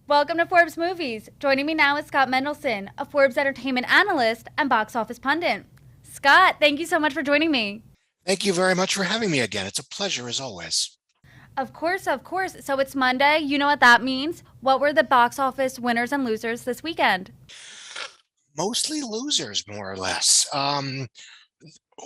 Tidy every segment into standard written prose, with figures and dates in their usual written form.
Welcome to Forbes Movies. Joining me now is Scott Mendelson, a Forbes entertainment analyst and box office pundit. Scott, thank you so much for joining me. Thank you very much for having me again. It's a pleasure as always. Of course, of course. So it's Monday. You know what that means. What were the box office winners and losers this weekend? Mostly losers, more or less.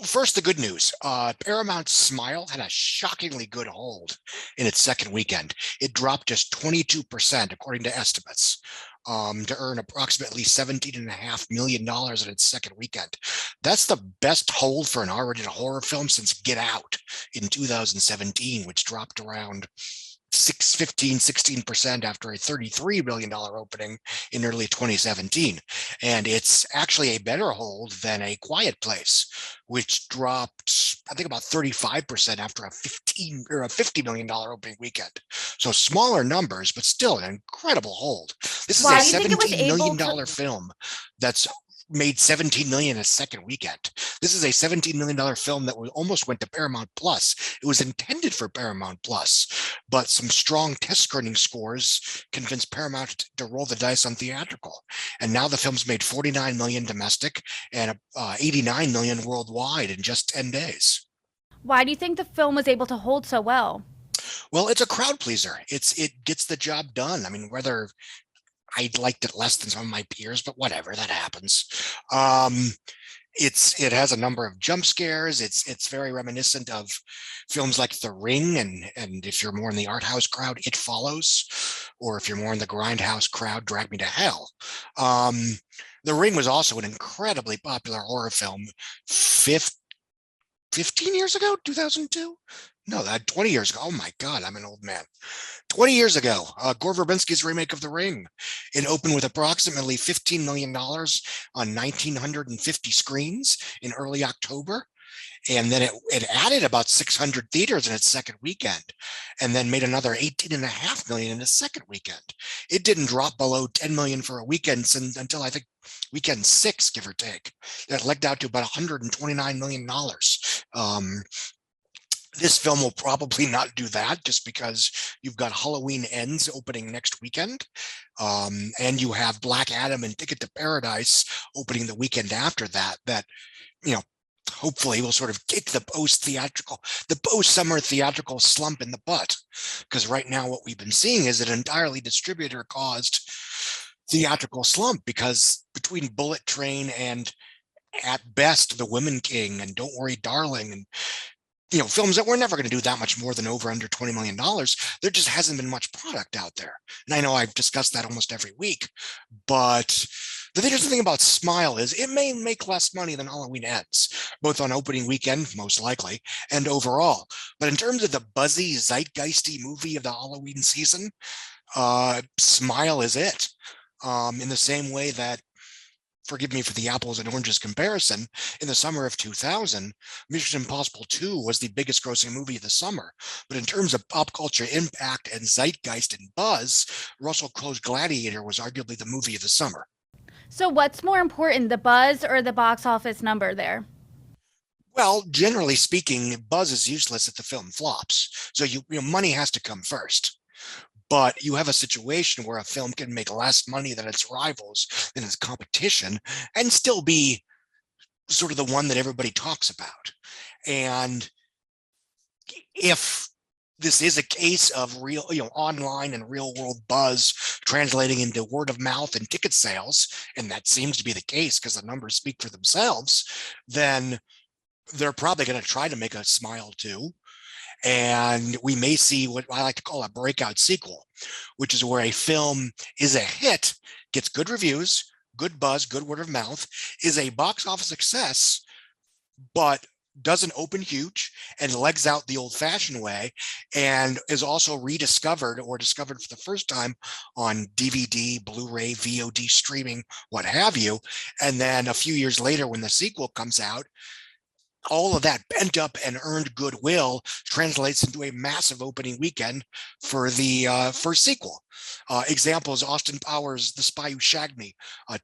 First, the good news. Paramount's Smile had a shockingly good hold in its second weekend. It dropped just 22%, according to estimates, to earn approximately $17.5 million in its second weekend. That's the best hold for an R-rated horror film since Get Out in 2017, which dropped around 16% after a $33 million opening in early 2017. And it's actually a better hold than A Quiet Place, which dropped, I think, about 35% after a $50 million opening weekend. So smaller numbers, but still an incredible hold. This is a Why do you think it was $17 able million to? film that's made 17 million a second weekend. This is a $17 million film that almost went to Paramount Plus. It was intended for Paramount Plus, but some strong test screening scores convinced Paramount to roll the dice on theatrical. And now the film's made 49 million domestic and 89 million worldwide in just 10 days. Why do you think the film was able to hold so well? Well, it's a crowd pleaser. It gets the job done. I mean, whether I liked it less than some of my peers, but whatever, that happens. Um, it has a number of jump scares. It's very reminiscent of films like The Ring, and if you're more in the art house crowd, It Follows, or if you're more in the grindhouse crowd, Drag Me to Hell. Um, the Ring was also an incredibly popular horror film 15 years ago, 2002. No, that 20 years ago. Oh my God, I'm an old man. 20 years ago, Gore Verbinski's remake of The Ring. It opened with approximately $15 million on 1,950 screens in early October. And then it added about 600 theaters in its second weekend, and then made another 18.5 million in its second weekend. It didn't drop below 10 million for a weekend until I think weekend six, give or take. That legged out to about $129 million. This film will probably not do that just because you've got Halloween Ends opening next weekend. And you have Black Adam and Ticket to Paradise opening the weekend after that, you know, hopefully will sort of kick the post-summer theatrical slump in the butt. Because right now what we've been seeing is an entirely distributor caused theatrical slump, because between Bullet Train and at best The Women King and Don't Worry Darling and films that we're never going to do that much more than over under $20 million. There just hasn't been much product out there. And I know I've discussed that almost every week, but the interesting thing about Smile is it may make less money than Halloween Ends, both on opening weekend, most likely, and overall. But in terms of the buzzy, zeitgeisty movie of the Halloween season, Smile is it. In the same way that, forgive me for the apples and oranges comparison, in the summer of 2000, Mission Impossible 2 was the biggest grossing movie of the summer. But in terms of pop culture impact and zeitgeist and buzz, Russell Crowe's Gladiator was arguably the movie of the summer. So, what's more important, the buzz or the box office number there? Well, generally speaking, buzz is useless if the film flops. So money has to come first. But you have a situation where a film can make less money than its rivals, than its competition, and still be sort of the one that everybody talks about. And if this is a case of real, online and real world buzz translating into word of mouth and ticket sales, and that seems to be the case because the numbers speak for themselves, then they're probably going to try to make a Smile too. And we may see what I like to call a breakout sequel, which is where a film is a hit, gets good reviews, good buzz, good word of mouth, is a box office success, but doesn't open huge and legs out the old fashioned way, and is also rediscovered or discovered for the first time on DVD, Blu-ray, VOD streaming, what have you. And then a few years later, when the sequel comes out, all of that pent up and earned goodwill translates into a massive opening weekend for the first sequel. Examples: Austin Powers, The Spy Who Shagged Me,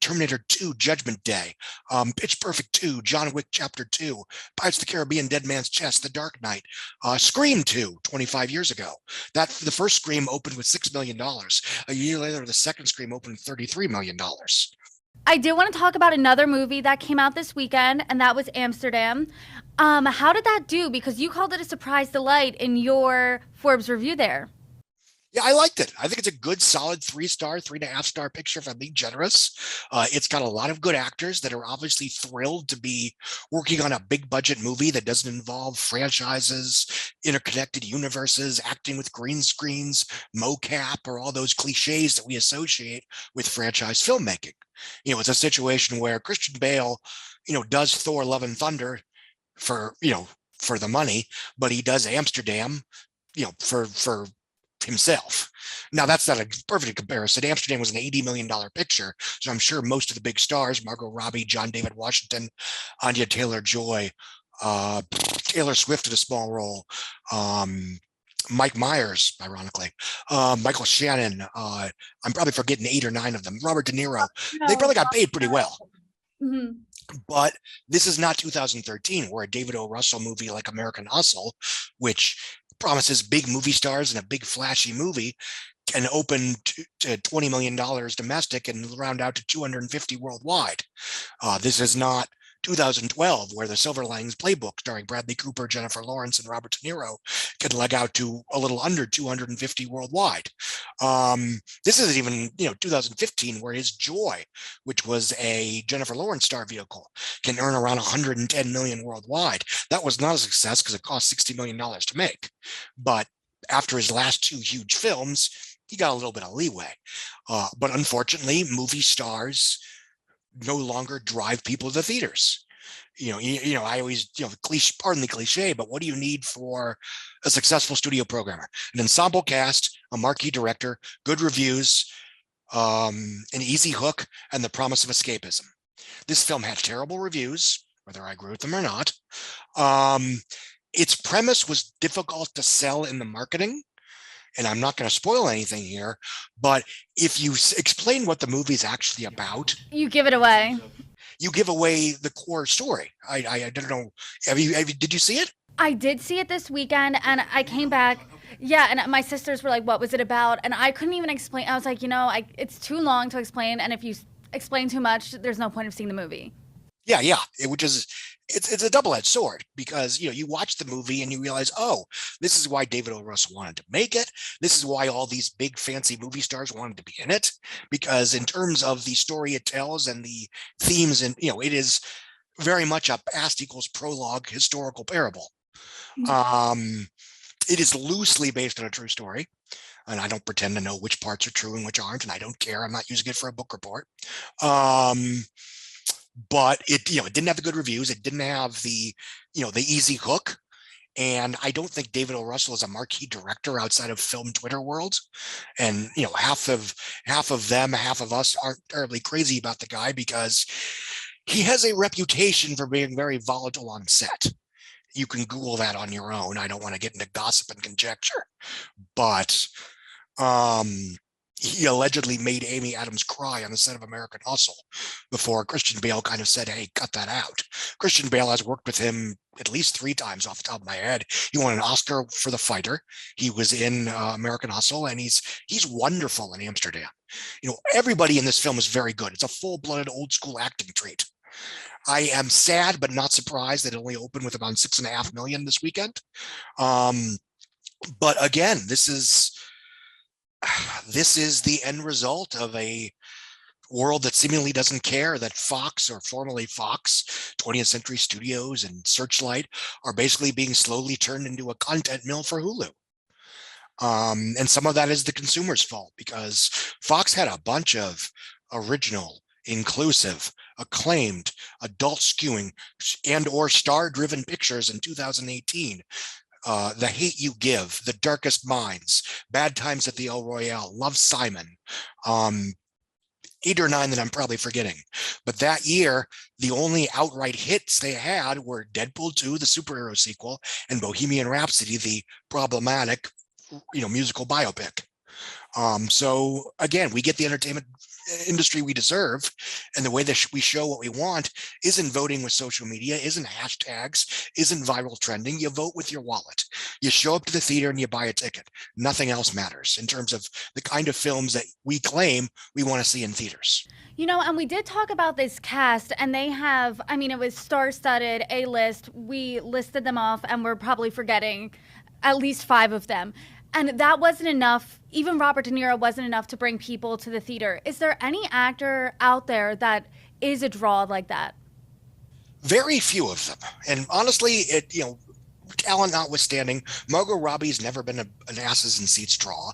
Terminator 2, Judgment Day, Pitch Perfect 2, John Wick Chapter 2, Pirates of the Caribbean, Dead Man's Chest, The Dark Knight, Scream 2, 25 years ago. The first Scream opened with $6 million. A year later, the second Scream opened with $33 million. I did want to talk about another movie that came out this weekend, and that was Amsterdam. How did that do? Because you called it a surprise delight in your Forbes review there. Yeah, I liked it. I think it's a good, solid 3-star, 3.5-star picture, if I'm being generous. It's got a lot of good actors that are obviously thrilled to be working on a big budget movie that doesn't involve franchises, interconnected universes, acting with green screens, mocap, or all those cliches that we associate with franchise filmmaking. It's a situation where Christian Bale, does Thor: Love and Thunder for, for the money, but he does Amsterdam, for himself. Now, that's not a perfect comparison. Amsterdam was an $80 million picture, so I'm sure most of the big stars, Margot Robbie, John David Washington, Anya Taylor-Joy, Taylor Swift in a small role, Mike Myers, ironically, Michael Shannon. I'm probably forgetting 8 or 9 of them. Robert De Niro. They probably got paid pretty well. Mm-hmm. But this is not 2013, where a David O. Russell movie like American Hustle, which promises big movie stars and a big flashy movie, can open to $20 million domestic and round out to 250 worldwide. This is not 2012, where The Silver Linings Playbook, starring Bradley Cooper, Jennifer Lawrence, and Robert De Niro, can leg out to a little under 250 worldwide. This isn't even 2015, where His Joy, which was a Jennifer Lawrence star vehicle, can earn around 110 million worldwide. That was not a success because it cost $60 million to make. But after his last 2 huge films, he got a little bit of leeway. But unfortunately, movie stars no longer drive people to the theaters. I always, pardon the cliche, but what do you need for a successful studio programmer? An ensemble cast, a marquee director, good reviews, an easy hook, and the promise of escapism. This film had terrible reviews, whether I agree with them or not. Its premise was difficult to sell in the marketing, and I'm not going to spoil anything here, but if you explain what the movie's actually about, you give it away. You give away the core story. I don't know. Did you see it? I did see it this weekend, and I came back. Yeah, and my sisters were like, "What was it about?" And I couldn't even explain. I was like, it's too long to explain, and if you explain too much, there's no point of seeing the movie. Yeah, it's a double-edged sword, because you watch the movie and you realize, oh, this is why David O. Russell wanted to make it. This is why all these big fancy movie stars wanted to be in it, because in terms of the story it tells and the themes, and it is very much a past equals prologue historical parable. It is loosely based on a true story, and I don't pretend to know which parts are true and which aren't, and I don't care. I'm not using it for a book report. But it didn't have the good reviews. It didn't have the the easy hook, and I don't think David O. Russell is a marquee director outside of film Twitter world. And half of us aren't terribly crazy about the guy, because he has a reputation for being very volatile on set. You can Google that on your own. I don't want to get into gossip and conjecture, but he allegedly made Amy Adams cry on the set of American Hustle before Christian Bale kind of said, hey, cut that out. Christian Bale has worked with him at least 3 times off the top of my head. He won an Oscar for The Fighter. He was in American Hustle, and he's wonderful in Amsterdam. Everybody in this film is very good. It's a full-blooded old school acting treat. I am sad but not surprised that it only opened with about 6.5 million this weekend. But again, this is the end result of a world that seemingly doesn't care that Fox, or formerly Fox, 20th Century Studios, and Searchlight are basically being slowly turned into a content mill for Hulu. And some of that is the consumer's fault, because Fox had a bunch of original, inclusive, acclaimed, adult skewing, and or star-driven pictures in 2018. The Hate You Give, The Darkest Minds, Bad Times at the El Royale, Love, Simon. 8 or 9 that I'm probably forgetting. But that year, the only outright hits they had were Deadpool 2, the superhero sequel, and Bohemian Rhapsody, the problematic, musical biopic. So again, we get the entertainment industry we deserve, and the way that we show what we want isn't voting with social media, isn't hashtags, isn't viral trending. You vote with your wallet. You show up to the theater and you buy a ticket. Nothing else matters in terms of the kind of films that we claim we want to see in theaters. And we did talk about this cast, and they have, I mean, it was star-studded, A-list. We listed them off, and we're probably forgetting at least 5 of them. And that wasn't enough. Even Robert De Niro wasn't enough to bring people to the theater. Is there any actor out there that is a draw like that? Very few of them. And honestly, talent notwithstanding, Margot Robbie's never been an asses in seats draw.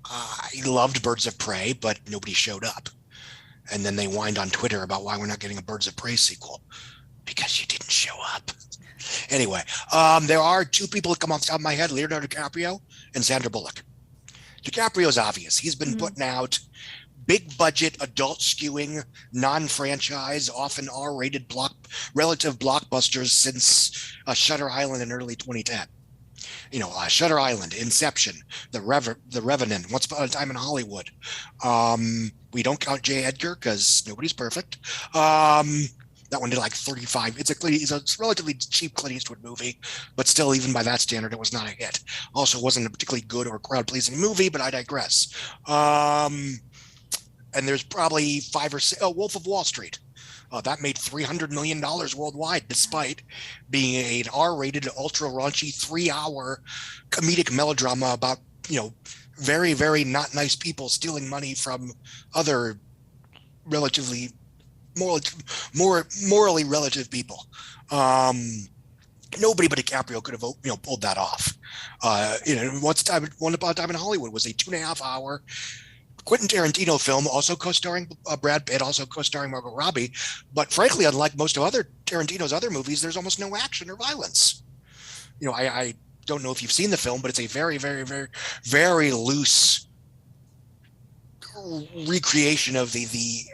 I loved Birds of Prey, but nobody showed up. And then they whined on Twitter about why we're not getting a Birds of Prey sequel. Because you didn't show up. Anyway, there are 2 people that come off the top of my head, Leonardo DiCaprio and Sandra Bullock. DiCaprio's obvious. He's been putting out big budget, adult skewing, non-franchise, often R-rated relative blockbusters since Shutter Island in early 2010. Shutter Island, Inception, The Revenant, Once Upon a Time in Hollywood. We don't count J. Edgar because nobody's perfect. That one did like 35. It's a relatively cheap Clint Eastwood movie, but still, even by that standard, it was not a hit. Also, wasn't a particularly good or crowd-pleasing movie, but I digress. And there's probably 5 or 6. Oh, Wolf of Wall Street. That made $300 million worldwide, despite being an R-rated, ultra raunchy, 3-hour comedic melodrama about, very, very not nice people stealing money from other relatively morally relative people. Nobody but DiCaprio could have pulled that off. Once Upon a Time in Hollywood was a 2.5-hour Quentin Tarantino film, also co-starring Brad Pitt, also co-starring Margot Robbie. But frankly, unlike most of Tarantino's other movies, there's almost no action or violence. I don't know if you've seen the film, but it's a very, very, very, very loose recreation of the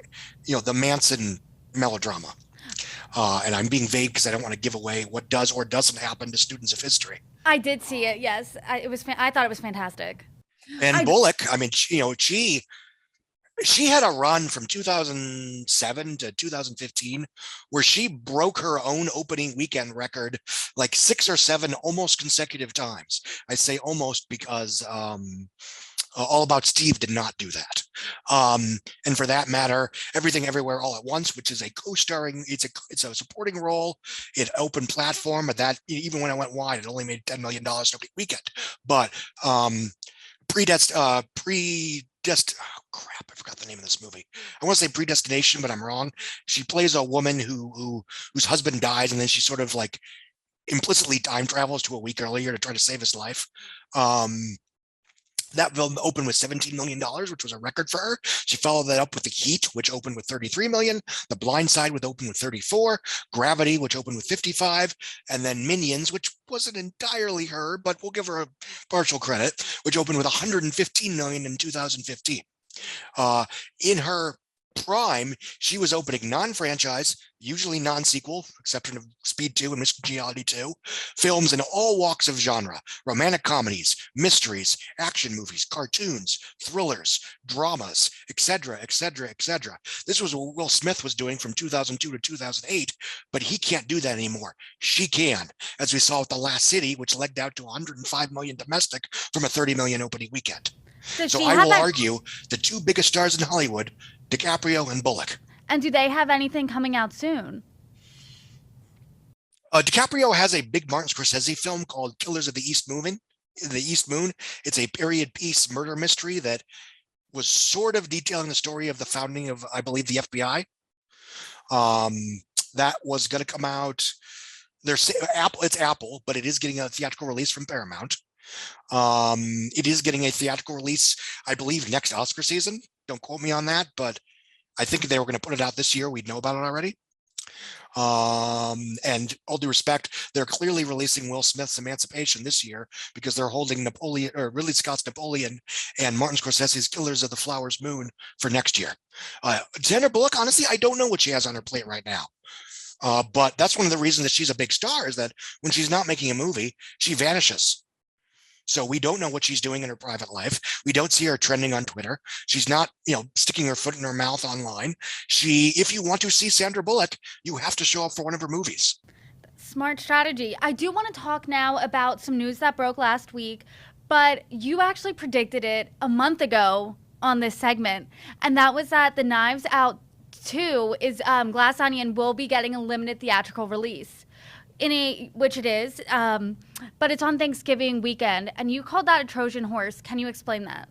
Manson melodrama. And I'm being vague because I don't want to give away what does or doesn't happen to students of history. I did see it. Yes, I thought it was fantastic. And Bullock, I mean, she had a run from 2007 to 2015 where she broke her own opening weekend record like 6 or 7 almost consecutive times. I say almost because All About Steve did not do that. And for that matter, Everything Everywhere All at Once, which is a co-starring, it's a supporting role. It opened platform, but that even when it went wide, it only made $10 million opening weekend. But oh crap, I forgot the name of this movie. I want to say Predestination, but I'm wrong. She plays a woman whose husband dies, and then she sort of like implicitly time travels to a week earlier to try to save his life. That film opened with $17 million, which was a record for her. She followed that up with The Heat, which opened with $33 million. The Blind Side, which opened with $34. Gravity, which opened with $55. And then Minions, which wasn't entirely her, but we'll give her a partial credit, which opened with $115 million in 2015. In her prime, she was opening non-franchise, usually non-sequel, exception of Speed 2 and Miss Congeniality 2, films in all walks of genre: romantic comedies, mysteries, action movies, cartoons, thrillers, dramas, etc., etc., etc. This was what Will Smith was doing from 2002 to 2008, but he can't do that anymore. She can, as we saw with The Last City, which legged out to $105 million domestic from a $30 million opening weekend. So I will argue the 2 biggest stars in Hollywood, DiCaprio and Bullock. And do they have anything coming out soon? DiCaprio has a big Martin Scorsese film called Killers of the East Moon. It's a period piece murder mystery that was sort of detailing the story of the founding of, I believe, the FBI. That was going to come out. It's Apple, but it is getting a theatrical release from Paramount. It is getting a theatrical release, I believe, next Oscar season. Don't quote me on that, but I think if they were going to put it out this year, we'd know about it already. And all due respect, they're clearly releasing Will Smith's Emancipation this year because they're holding Napoleon or Ridley Scott's Napoleon and Martin Scorsese's Killers of the Flowers Moon for next year. Sandra Bullock, honestly, I don't know what she has on her plate right now. But that's one of the reasons that she's a big star is that when she's not making a movie, she vanishes. So we don't know what she's doing in her private life. We don't see her trending on Twitter. She's not, sticking her foot in her mouth online. If you want to see Sandra Bullock, you have to show up for one of her movies. Smart strategy. I do want to talk now about some news that broke last week, but you actually predicted it a month ago on this segment, and that was that the Knives Out 2 is Glass Onion will be getting a limited theatrical release. Which it is, but it's on Thanksgiving weekend, and you called that a Trojan horse. Can you explain that?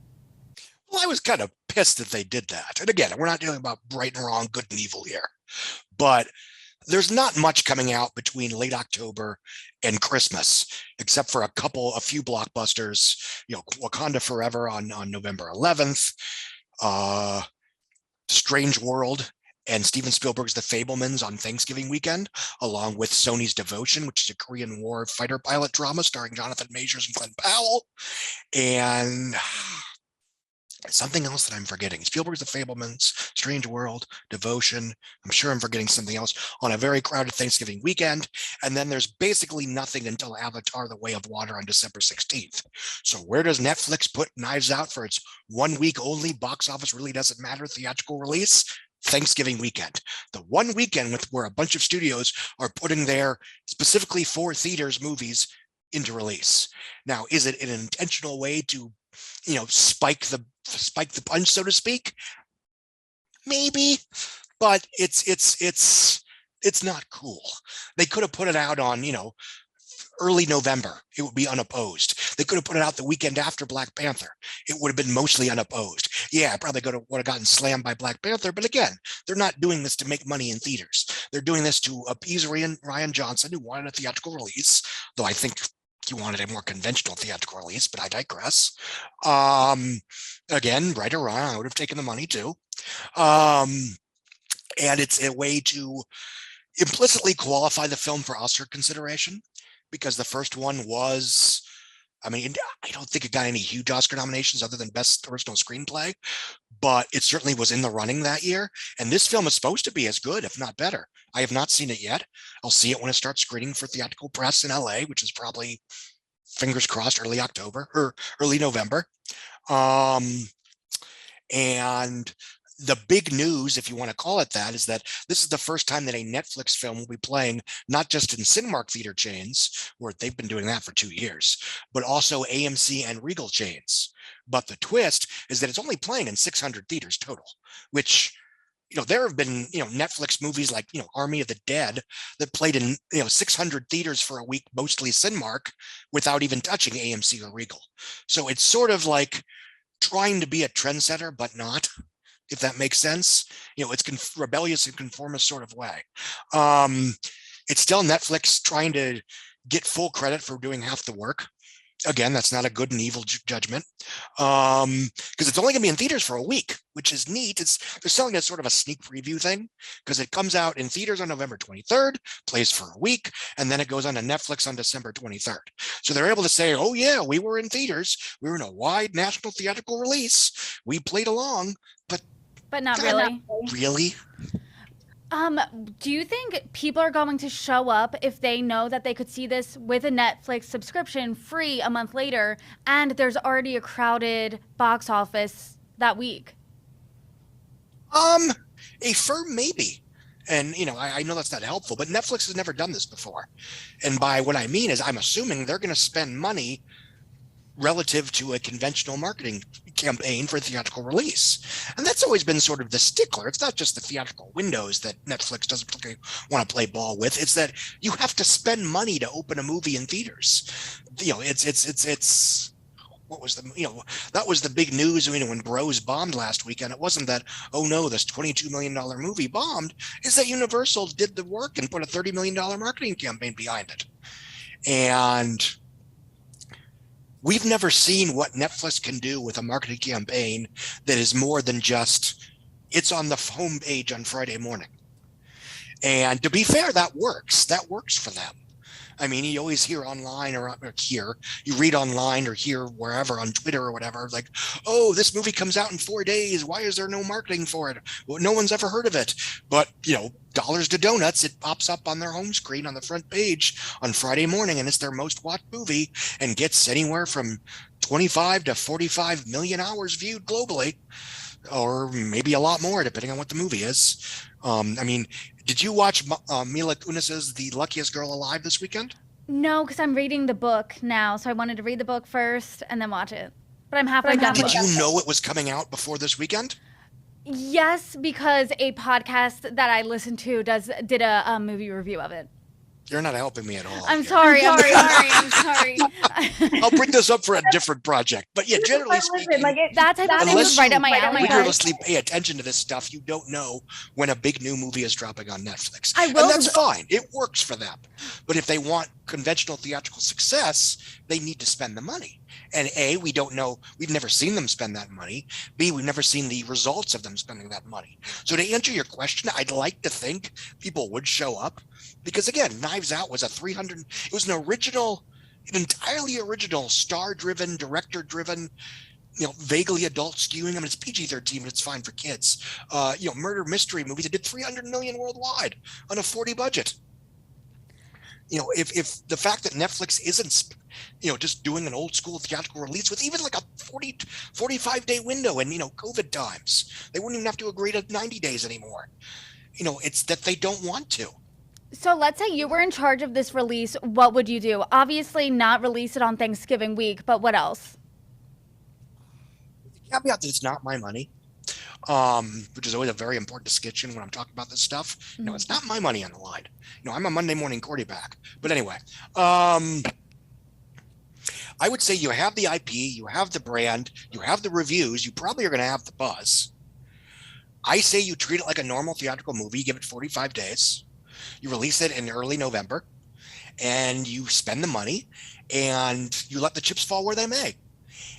Well, I was kind of pissed that they did that. And again, we're not dealing about right and wrong, good and evil here. But there's not much coming out between late October and Christmas, except for a few blockbusters, Wakanda Forever on November 11th, Strange World and Steven Spielberg's The Fabelmans on Thanksgiving weekend, along with Sony's Devotion, which is a Korean War fighter pilot drama starring Jonathan Majors and Glenn Powell. And something else that I'm forgetting. Spielberg's The Fabelmans, Strange World, Devotion. I'm sure I'm forgetting something else on a very crowded Thanksgiving weekend. And then there's basically nothing until Avatar: The Way of Water on December 16th. So where does Netflix put Knives Out for its 1 week only box office really doesn't matter theatrical release? Thanksgiving weekend, the one weekend where a bunch of studios are putting their specifically for theaters movies into release. Now, is it an intentional way to, spike the punch, so to speak? Maybe, but it's not cool. They could have put it out on, early November. It would be unopposed. They could have put it out the weekend after Black Panther. It would have been mostly unopposed. Yeah, probably would have gotten slammed by Black Panther. But again, they're not doing this to make money in theaters. They're doing this to appease Rian Johnson, who wanted a theatrical release, though I think he wanted a more conventional theatrical release, but I digress. Again, right or wrong, I would have taken the money too. And it's a way to implicitly qualify the film for Oscar consideration, because the first one was, I don't think it got any huge Oscar nominations other than Best Original Screenplay, but it certainly was in the running that year. And this film is supposed to be as good, if not better. I have not seen it yet. I'll see it when it starts screening for theatrical press in LA, which is probably, fingers crossed, early October or early November. And the big news, if you want to call it that, is that this is the first time that a Netflix film will be playing not just in Cinemark theater chains, where they've been doing that for 2 years, but also AMC and Regal chains. But the twist is that it's only playing in 600 theaters total, which, there have been, Netflix movies like, Army of the Dead that played in, 600 theaters for a week, mostly Cinemark, without even touching AMC or Regal. So it's sort of like trying to be a trendsetter, but not, if that makes sense. It's rebellious and conformist sort of way. It's still Netflix trying to get full credit for doing half the work. Again, that's not a good and evil judgment, because it's only going to be in theaters for a week, which is neat. They're selling it as sort of a sneak preview thing, because it comes out in theaters on November 23rd, plays for a week, and then it goes on to Netflix on December 23rd. So they're able to say, oh yeah, we were in theaters. We were in a wide national theatrical release. We played along, but not really. Not really. Do you think people are going to show up if they know that they could see this with a Netflix subscription free a month later, and there's already a crowded box office that week? A firm maybe. And, I know that's not helpful, but Netflix has never done this before. And by what I mean is I'm assuming they're going to spend money relative to a conventional marketing campaign for theatrical release. And that's always been sort of the stickler. It's not just the theatrical windows that Netflix doesn't particularly want to play ball with. It's that you have to spend money to open a movie in theaters. It's what was that was the big news when Bros bombed last weekend. It wasn't that, oh no, this $22 million movie bombed. It's that Universal did the work and put a $30 million marketing campaign behind it. And we've never seen what Netflix can do with a marketing campaign that is more than just, it's on the homepage on Friday morning. And to be fair, that works. That works for them. I mean, you always hear online you read online or hear wherever on Twitter or whatever, like, oh, this movie comes out in 4 days. Why is there no marketing for it? Well, no one's ever heard of it. But, dollars to donuts, it pops up on their home screen on the front page on Friday morning, and it's their most watched movie and gets anywhere from 25 to 45 million hours viewed globally, or maybe a lot more, depending on what the movie is. I mean, did you watch Mila Kunis's The Luckiest Girl Alive this weekend? No, because I'm reading the book now, so I wanted to read the book first and then watch it. But I'm halfway done. Did you know it was coming out before this weekend? Yes, because a podcast that I listened to did a movie review of it. You're not helping me at all. I'm sorry. I'm sorry. I'll bring this up for a different project. But yeah, generally speaking, that type of thing was right up my alley. Rigorously pay attention to this stuff, you don't know when a big new movie is dropping on Netflix. I will. And that's fine. It works for them. But if they want conventional theatrical success, they need to spend the money. And A, we don't know. We've never seen them spend that money. B, we've never seen the results of them spending that money. So to answer your question, I'd like to think people would show up. Because again, Knives Out was it was an entirely original, star-driven, director-driven, vaguely adult skewing. I mean, it's PG-13, but it's fine for kids. Murder mystery movie that did 300 million worldwide on a 40 budget. If the fact that Netflix isn't, just doing an old school theatrical release with even like a 45-day window in, COVID times, they wouldn't even have to agree to 90 days anymore. It's that they don't want to. So let's say you were in charge of this release. What would you do? Obviously not release it on Thanksgiving week, but what else? The caveat that it's not my money, which is always a very important distinction when I'm talking about this stuff. Mm-hmm. It's not my money on the line. I'm a Monday morning quarterback. But anyway, I would say you have the IP, you have the brand, you have the reviews, you probably are going to have the buzz. I say you treat it like a normal theatrical movie, give it 45 days. You release it in early November, and you spend the money, and you let the chips fall where they may.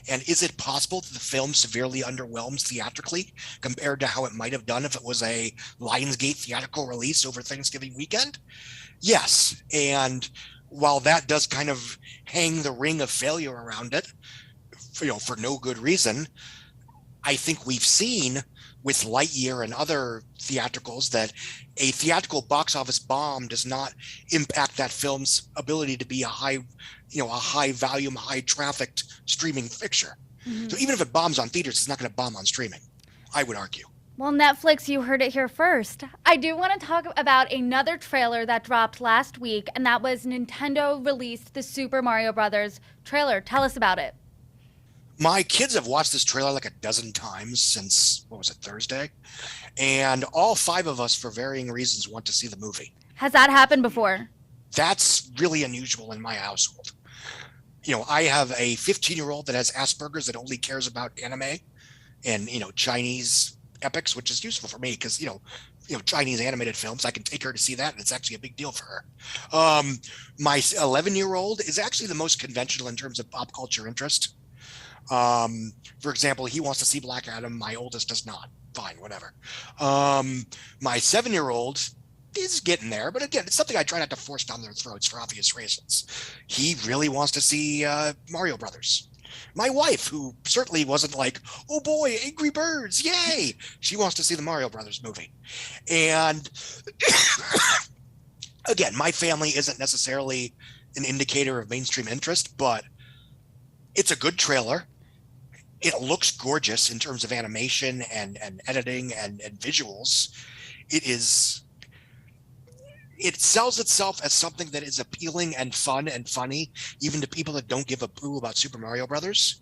And is it possible that the film severely underwhelms theatrically compared to how it might have done if it was a Lionsgate theatrical release over Thanksgiving weekend? Yes. And while that does kind of hang the ring of failure around it, for no good reason, I think we've seen with Lightyear and other theatricals that a theatrical box office bomb does not impact that film's ability to be a high volume, high trafficked streaming fixture. Mm-hmm. So even if it bombs on theaters, it's not going to bomb on streaming, I would argue. Well, Netflix, you heard it here first. I do want to talk about another trailer that dropped last week, and that was Nintendo released the Super Mario Brothers trailer. Tell us about it. My kids have watched this trailer like a dozen times since, Thursday? And all 5 of us, for varying reasons, want to see the movie. Has that happened before? That's really unusual in my household. I have a 15-year-old that has Asperger's that only cares about anime and, Chinese epics, which is useful for me because, Chinese animated films, I can take her to see that, and it's actually a big deal for her. My 11-year-old is actually the most conventional in terms of pop culture interest. For example, he wants to see Black Adam. My oldest does not. Fine, whatever. My 7-year-old is getting there, but again, it's something I try not to force down their throats for obvious reasons. He really wants to see Mario Brothers. My wife, who certainly wasn't like, oh boy, Angry Birds, yay! She wants to see the Mario Brothers movie. And again, my family isn't necessarily an indicator of mainstream interest, but it's a good trailer. It looks gorgeous in terms of animation and editing and visuals. It sells itself as something that is appealing and fun and funny, even to people that don't give a poo about Super Mario Brothers.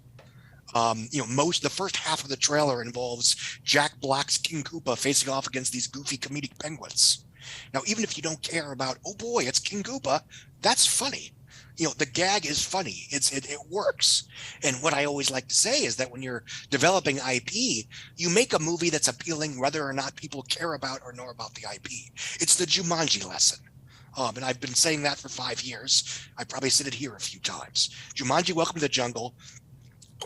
The first half of the trailer involves Jack Black's King Koopa facing off against these goofy comedic penguins. Now, even if you don't care about, oh boy, it's King Koopa, that's funny. The gag is funny. It works. And what I always like to say is that when you're developing IP, you make a movie that's appealing whether or not people care about or know about the IP. It's the Jumanji lesson. And I've been saying that for 5 years. I probably said it here a few times. Jumanji: Welcome to the Jungle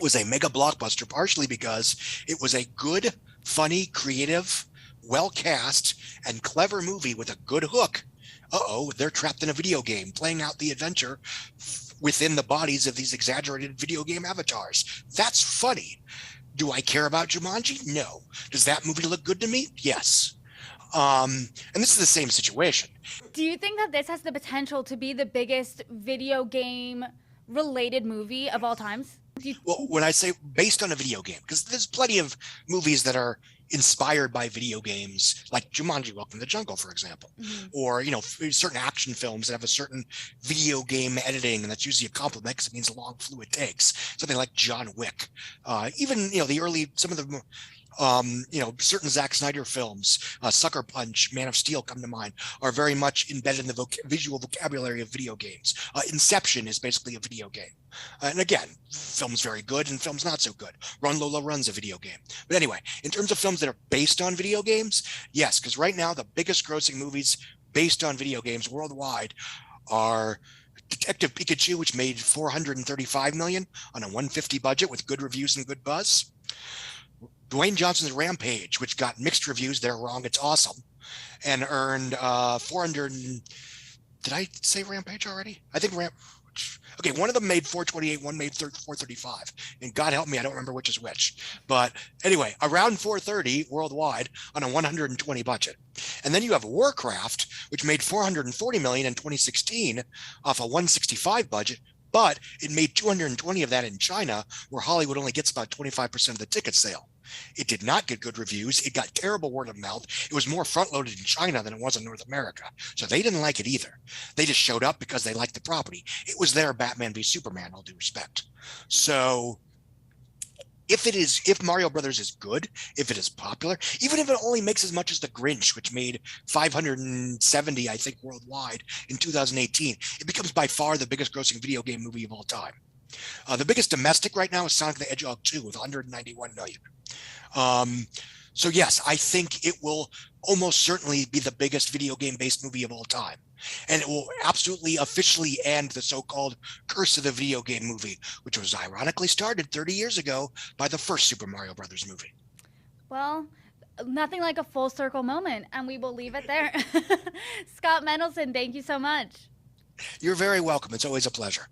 was a mega blockbuster, partially because it was a good, funny, creative, well cast, and clever movie with a good hook, they're trapped in a video game, playing out the adventure within the bodies of these exaggerated video game avatars. That's funny. Do I care about Jumanji? No. Does that movie look good to me? Yes. And this is the same situation. Do you think that this has the potential to be the biggest video game related movie of all times? Well, when I say based on a video game, because there's plenty of movies that are inspired by video games, like Jumanji: Welcome to the Jungle, for example, or certain action films that have a certain video game editing, and that's usually a compliment because it means long, fluid takes. Something like John Wick, even the early some of the certain Zack Snyder films, Sucker Punch, Man of Steel come to mind, are very much embedded in the visual vocabulary of video games. Inception is basically a video game. And again, film's very good and film's not so good. Run Lola Run's a video game. But anyway, in terms of films that are based on video games, yes, because right now the biggest grossing movies based on video games worldwide are Detective Pikachu, which made $435 million on a $150 budget with good reviews and good buzz. Dwayne Johnson's Rampage, which got mixed reviews. They're wrong. It's awesome. And earned 400. Did I say Rampage already? I think Okay, one of them made 428, one made 435. And God help me, I don't remember which is which. But anyway, around 430 worldwide on a 120 budget. And then you have Warcraft, which made 440 million in 2016 off a 165 budget. But it made 220 of that in China, where Hollywood only gets about 25% of the ticket sale. It did not get good reviews. It got terrible word of mouth. It was more front-loaded in China than it was in North America. So they didn't like it either. They just showed up because they liked the property. It was their Batman v Superman, all due respect. So if Mario Brothers is good, if it is popular, even if it only makes as much as The Grinch, which made 570, I think, worldwide in 2018, it becomes by far the biggest grossing video game movie of all time. The biggest domestic right now is Sonic the Hedgehog 2 with 191 million. So yes, I think it will almost certainly be the biggest video game based movie of all time. And it will absolutely officially end the so-called curse of the video game movie, which was ironically started 30 years ago by the first Super Mario Brothers movie. Well, nothing like a full circle moment, and we will leave it there. Scott Mendelson, thank you so much. You're very welcome. It's always a pleasure.